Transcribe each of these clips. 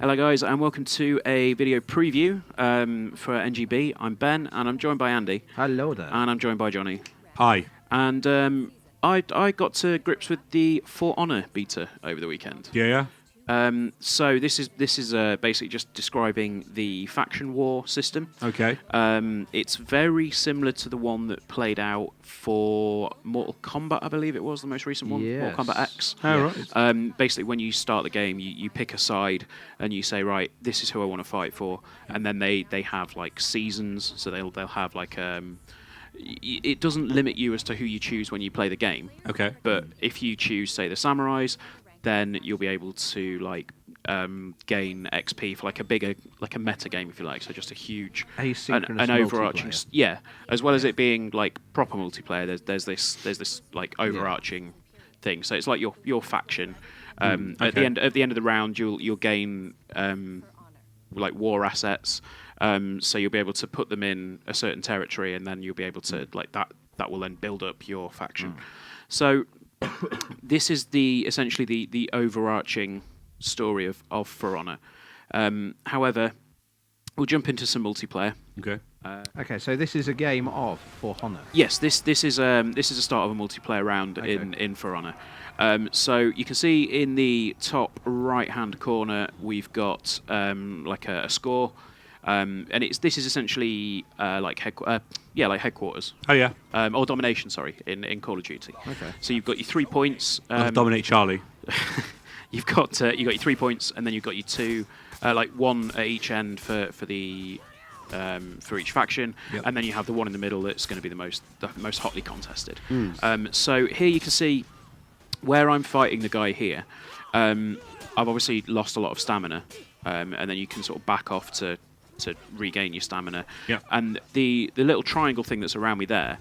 Hello guys and welcome to a video preview for NGB. I'm Ben and I'm joined by Andy. Hello there. And I'm joined by Jonny. Hi. And I got to grips with the For Honor beta over the weekend. Yeah. So this is basically just describing the faction war system. Okay. It's very similar to the one that played out for Mortal Kombat, I believe it was, the most recent one, Yes. Mortal Kombat X. Oh, right. Basically, when you start the game, you pick a side and you say, right, this is who I want to fight for, and then they have like seasons, so they'll have like it doesn't limit you as to who you choose when you play the game. Okay. But if you choose, say, the samurais, then you'll be able to like gain XP for like a meta game, if you like. So just a huge asynchronous an overarching multiplayer. as well as it being like proper multiplayer. There's this like overarching thing. So it's like your faction. Okay. At the end of the round, you'll gain like war assets. So you'll be able to put them in a certain territory, and then you'll be able to like that will then build up your faction. So this is essentially the overarching story of For Honor. However, we'll jump into some multiplayer. Okay. Okay, so this is a game of For Honor. Yes, this is a start of a multiplayer round in For Honor. So you can see in the top right hand corner we've got like a score. And this is essentially like headquarters. Oh yeah. Or domination, sorry, in Call of Duty. Okay. So you've got your 3 points. Dominate Charlie. You've got your 3 points, and then you've got your two, like one at each end for each faction, Yep. and then you have the one in the middle that's going to be the most hotly contested. So here you can see where I'm fighting the guy here. I've obviously lost a lot of stamina, and then you can sort of back off to regain your stamina. Yeah. And the little triangle thing that's around me there,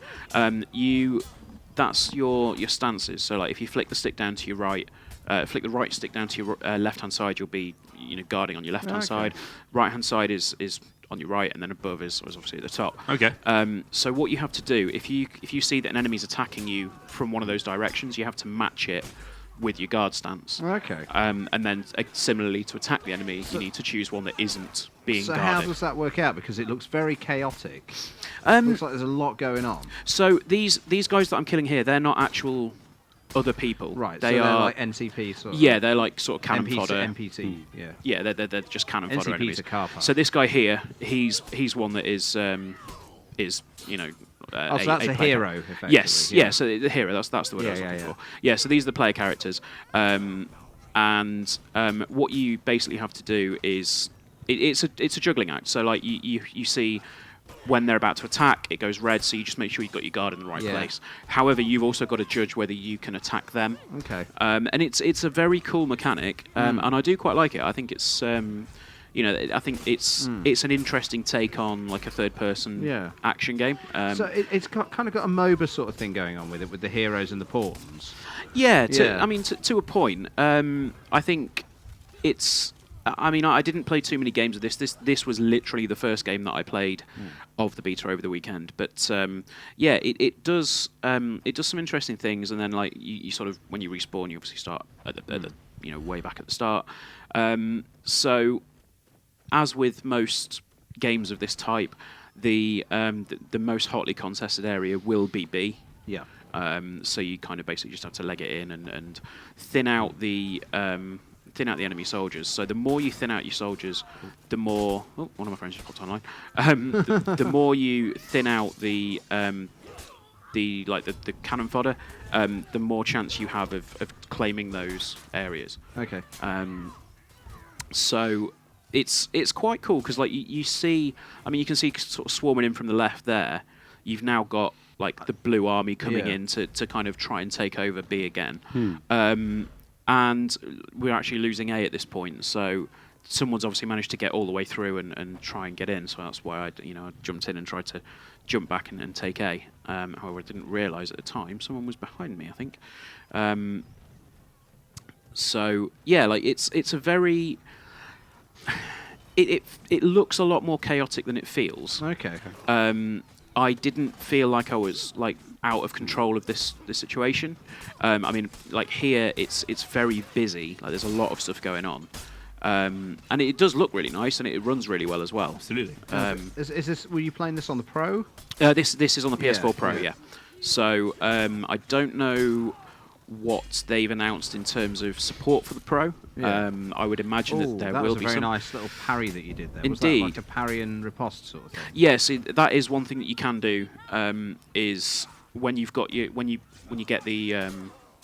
that's your stances. So like if you flick the stick down to your right, flick the right stick down to your left hand side, you'll be guarding on your left hand side. Right hand side is on your right, and then above is obviously at the top. Okay. So what you have to do, if you see that an enemy's attacking you from one of those directions, you have to match it with your guard stance. Okay. And then similarly, to attack the enemy, you need to choose one that isn't being So guarded. how does that work out? Because it looks very chaotic. Looks like there's a lot going on. So these guys that I'm killing here, they're not actual other people. Right. They so are they're like NCP sort of. Yeah, they're like sort of cannon NPC, fodder. NPT. Yeah. Yeah, they're just cannon fodder NCP's enemies. a car park. So this guy here, he's one that is Oh, so that's a player. hero, effectively. Yes, yeah. So the hero, that's the word I was looking for. Yeah, so these are the player characters, and what you basically have to do is it's a juggling act. So like you see when they're about to attack, it goes red, so you just make sure you've got your guard in the right place. However, you've also got to judge whether you can attack them. Okay. And it's a very cool mechanic, and I do quite like it. I think it's I think it's an interesting take on like a third-person action game. So it's kind of got a MOBA sort of thing going on with it, with the heroes and the pawns. Yeah, I mean, to a point. I think it's. I mean, I didn't play too many games of this. This was literally the first game that I played of the beta over the weekend. But yeah, it does some interesting things, and then like you sort of, when you respawn, you obviously start at the way back at the start. So as with most games of this type, the most hotly contested area will be B. Yeah. So you kind of basically just have to leg it in and thin out the enemy soldiers. So the more you thin out your soldiers, the more... Oh, one of my friends just popped online. The more you thin out the cannon fodder, the more chance you have of claiming those areas. Okay. So it's quite cool because like you see, I mean, you can see sort of swarming in from the left there. You've now got like the blue army coming in to kind of try and take over B again. And we're actually losing A at this point, so someone's obviously managed to get all the way through and try and get in. So that's why I jumped in and tried to jump back and take A. However, I didn't realise at the time someone was behind me, I think. So yeah, like it's a very it looks a lot more chaotic than it feels. Okay. I didn't feel like I was like out of control of this situation. I mean, like here, it's very busy. Like there's a lot of stuff going on. And it does look really nice, and it runs really well as well. Absolutely. Is this? Were you playing this on the Pro? This is on the PS4 Yeah, Pro, yeah. yeah. So I don't know what they've announced in terms of support for the Pro. Yeah. I would imagine that there that will was a be very some. nice little parry that you did there. Indeed. Was that like a parry and riposte sort of thing? Yes, that is one thing that you can do. Is when you've got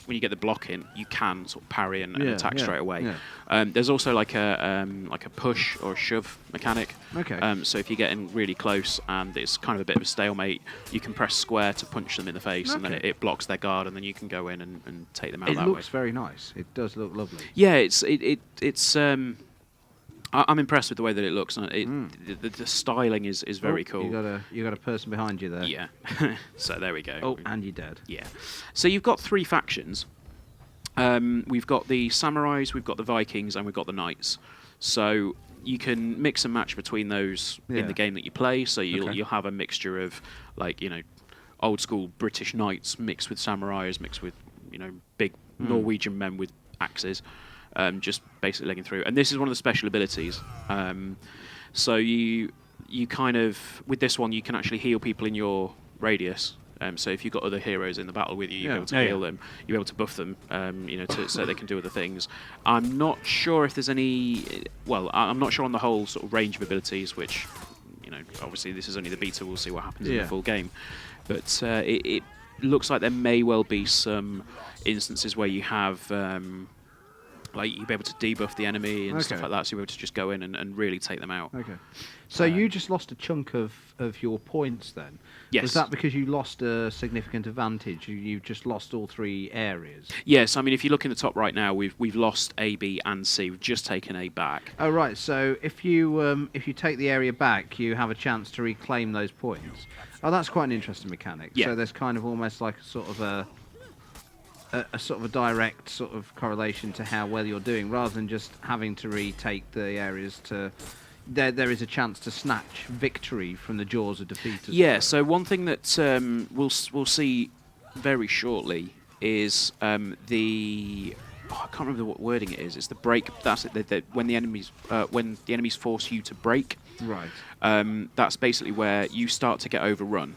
when you get the block in, you can sort of parry and attack straight away. Yeah. There's also like a push or a shove mechanic. Okay. So if you get in really close and it's kind of a bit of a stalemate, you can press square to punch them in the face, and then Okay. it blocks their guard, and then you can go in and take them out It that way. looks very nice. It does look lovely. Yeah, it's. I'm impressed with the way that it looks. And the styling is very cool. You got a person behind you there. Yeah. So there we go. Oh, and you're dead. Yeah. So you've got three factions. We've got the samurais, we've got the Vikings, and we've got the knights. So you can mix and match between those in Yeah. the game that you play. So you'll Okay. you'll have a mixture of old school British knights mixed with samurais, mixed with big Norwegian men with axes. Just basically legging through, and this is one of the special abilities. So you kind of with this one you can actually heal people in your radius. So if you've got other heroes in the battle with you, you're able to heal them. You're able to buff them, so they can do other things. I'm not sure if there's any. Well, I'm not sure on the whole sort of range of abilities, which obviously this is only the beta. We'll see what happens in the full game, but it looks like there may well be some instances where you have. You'll be able to debuff the enemy and stuff like that, so you'll be able to just go in and really take them out. Okay. So you just lost a chunk of your points then? Yes. Was that because you lost a significant advantage? You just lost all three areas? Yes, I mean, if you look in the top right now, we've lost A, B, and C. We've just taken A back. Oh, right. So if you take the area back, you have a chance to reclaim those points. Oh, that's quite an interesting mechanic. Yeah. So there's kind of almost like a sort of a direct sort of correlation to how well you're doing, rather than just having to retake the areas to. There is a chance to snatch victory from the jaws of defeat. Yeah. So one thing that we'll see very shortly is the. I can't remember what wording it is. It's the break. That's it. When the enemies force you to break. Right. That's basically where you start to get overrun.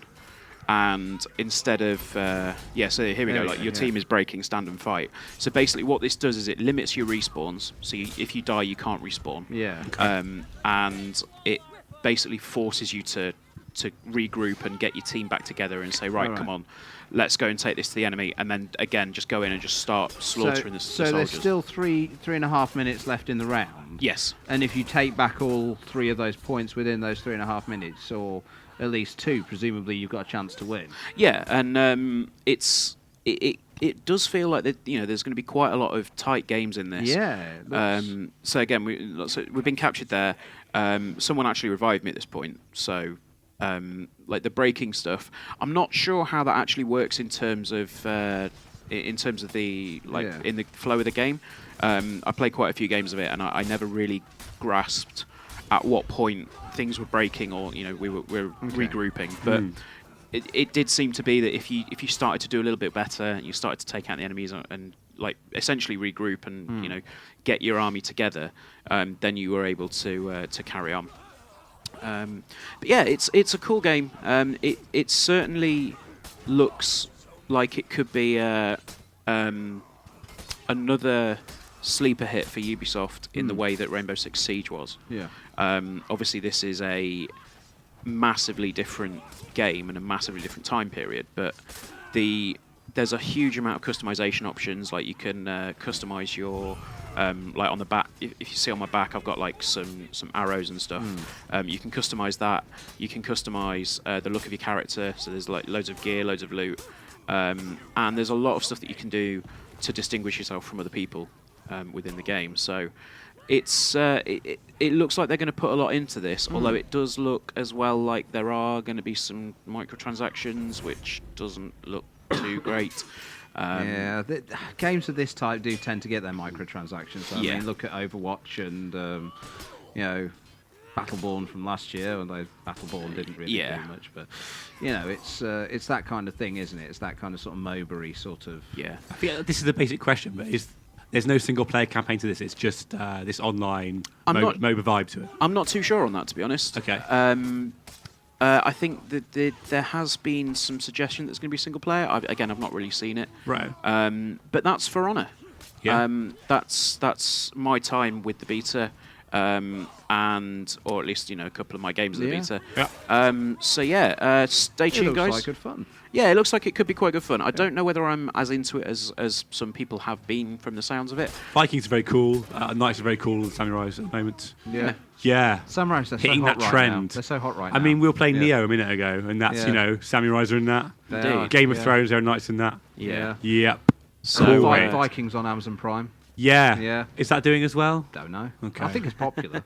And instead of so here we go. Like your team is breaking, stand and fight. So basically, what this does is it limits your respawns. So if you die, you can't respawn. Yeah. And it basically forces you to regroup and get your team back together and say, right, come on, let's go and take this to the enemy, and then again just go in and just start slaughtering the soldiers. So there's still 3.5 minutes left in the round. Yes. And if you take back all three of those points within those 3.5 minutes, or at least two, presumably you've got a chance to win. Yeah, and it does feel like that. There's going to be quite a lot of tight games in this. Yeah. So again, we've been captured there. Someone actually revived me at this point. So like the breaking stuff, I'm not sure how that actually works in terms of the in the flow of the game. I played quite a few games of it, and I never really grasped at what point things were breaking or we were regrouping. But it did seem to be that if you started to do a little bit better, and you started to take out the enemies and like essentially regroup and get your army together, then you were able to carry on. But yeah, it's a cool game. It certainly looks like it could be another sleeper hit for Ubisoft in the way that Rainbow Six Siege was. Yeah. Obviously, this is a massively different game and a massively different time period, but there's a huge amount of customization options. Like you can customize your like on the back. If you see on my back, I've got like some arrows and stuff. You can customize that. You can customize the look of your character. So there's like loads of gear, loads of loot, and there's a lot of stuff that you can do to distinguish yourself from other people within the game. So it looks like they're going to put a lot into this, although it does look as well like there are going to be some microtransactions, which doesn't look too great. Games of this type do tend to get their microtransactions. So, I mean, look at Overwatch and Battleborn from last year, although Battleborn didn't really do much. But it's that kind of thing, isn't it? It's that kind of sort of MOBA-y sort of. Yeah. I feel like this is the basic question, but there's no single player campaign to this. It's just this online MOBA vibe to it. I'm not too sure on that, to be honest. Okay. I think that there has been some suggestion that it's going to be single player. I've not really seen it. Right. But that's For Honor. Yeah. That's my time with the beta, or at least a couple of my games of the beta. Yeah. Stay tuned, It looks guys. like good fun. Yeah, it looks like it could be quite good fun. I don't know whether I'm as into it as some people have been from the sounds of it. Vikings are very cool. Knights are very cool. Familiarised at the moment. Yeah. Yeah. Samurais, they're Hitting so hot that right trend. now. They're so hot right now. I mean, we were playing Yeah. Neo a minute ago, and that's Yeah. Samurais are in that. They Indeed. are, Game of yeah. Thrones, there are knights in that. Yeah. Yep. So, Cool. Vikings on Amazon Prime. Yeah. Yeah. Is that doing as well? Don't know. Okay. I think it's popular.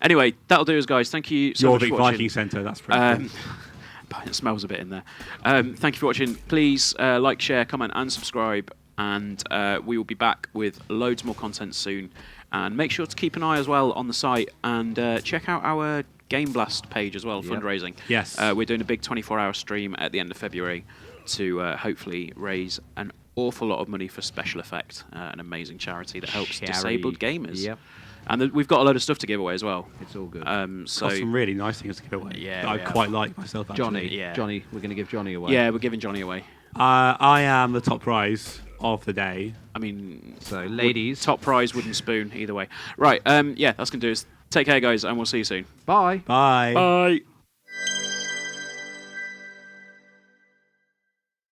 Anyway, that'll do us, guys. Thank you so Your much big for watching. Viking Centre. That's pretty cool. It smells a bit in there. Thank you for watching. Please like, share, comment, and subscribe. And we will be back with loads more content soon. And make sure to keep an eye as well on the site and check out our Game Blast page as well, fundraising. Yes. We're doing a big 24-hour stream at the end of February to hopefully raise an awful lot of money for Special Effect, an amazing charity that helps disabled gamers. Yep. And we've got a load of stuff to give away as well. It's all good. So Got some really nice things to give away. Yeah, that I we have. quite like myself. Actually. Johnny. Yeah. Johnny. We're going to give Johnny away. yeah, we're giving Johnny away. I am the top prize of the day. I mean, So, ladies. top prize, wooden spoon, either way. Right, that's going to do us. Take care, guys, and we'll see you soon. Bye. Bye. Bye.